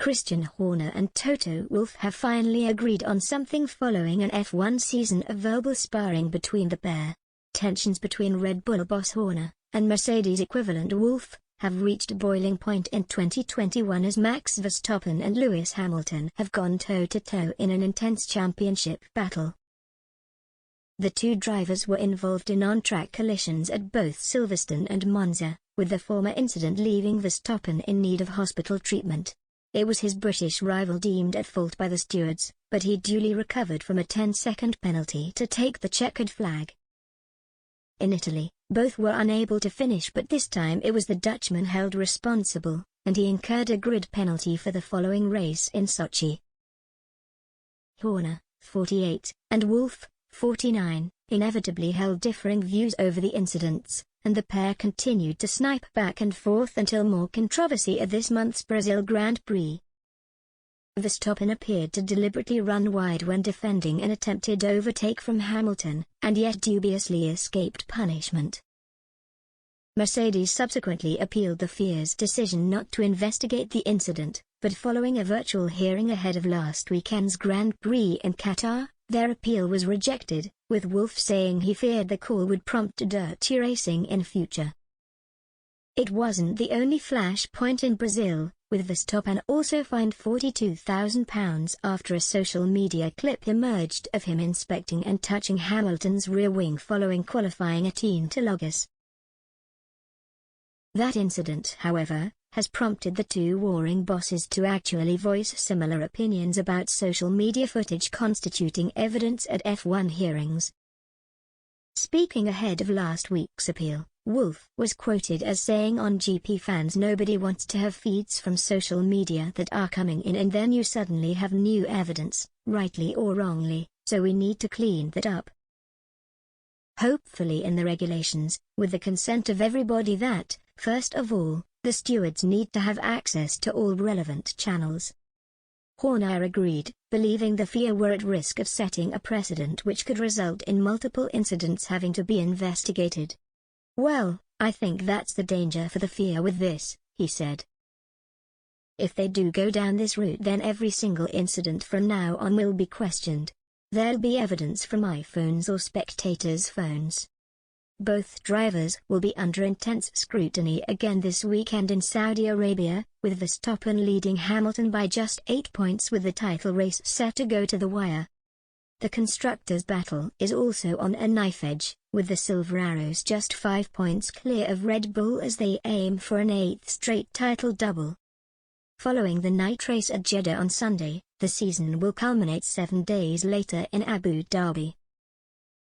Christian Horner and Toto Wolff have finally agreed on something following an F1 season of verbal sparring between the pair. Tensions between Red Bull boss Horner and Mercedes equivalent Wolff have reached a boiling point in 2021 as Max Verstappen and Lewis Hamilton have gone toe-to-toe in an intense championship battle. The two drivers were involved in on-track collisions at both Silverstone and Monza, with the former incident leaving Verstappen in need of hospital treatment. It was his British rival deemed at fault by the stewards, but he duly recovered from a 10-second penalty to take the checkered flag. In Italy, both were unable to finish, but this time it was the Dutchman held responsible, and he incurred a grid penalty for the following race in Sochi. Horner, 48, and Wolff, 49, inevitably held differing views over the incidents, and the pair continued to snipe back and forth until more controversy at this month's Brazil Grand Prix. Verstappen appeared to deliberately run wide when defending an attempted overtake from Hamilton, and yet dubiously escaped punishment. Mercedes subsequently appealed the FIA's decision not to investigate the incident, but following a virtual hearing ahead of last weekend's Grand Prix in Qatar, their appeal was rejected, with Wolff saying he feared the call would prompt dirty racing in future. It wasn't the only flashpoint in Brazil, with Verstappen also fined £42,000 after a social media clip emerged of him inspecting and touching Hamilton's rear wing following qualifying at Interlagos. That incident, however, has prompted the two warring bosses to actually voice similar opinions about social media footage constituting evidence at F1 hearings. Speaking ahead of last week's appeal, Wolff was quoted as saying on GP fans, "Nobody wants to have feeds from social media that are coming in and then you suddenly have new evidence, rightly or wrongly, so we need to clean that up. Hopefully in the regulations, with the consent of everybody that, first of all, the stewards need to have access to all relevant channels." Horner agreed, believing the FIA were at risk of setting a precedent which could result in multiple incidents having to be investigated. "Well, I think that's the danger for the FIA with this," he said. "If they do go down this route, then every single incident from now on will be questioned. There'll be evidence from iPhones or spectators' phones. Both drivers will be under intense scrutiny again this weekend in Saudi Arabia, with Verstappen leading Hamilton by just 8 points with the title race set to go to the wire. The constructors' battle is also on a knife edge, with the Silver Arrows just 5 points clear of Red Bull as they aim for an 8th straight title double. Following the night race at Jeddah on Sunday, the season will culminate 7 days later in Abu Dhabi.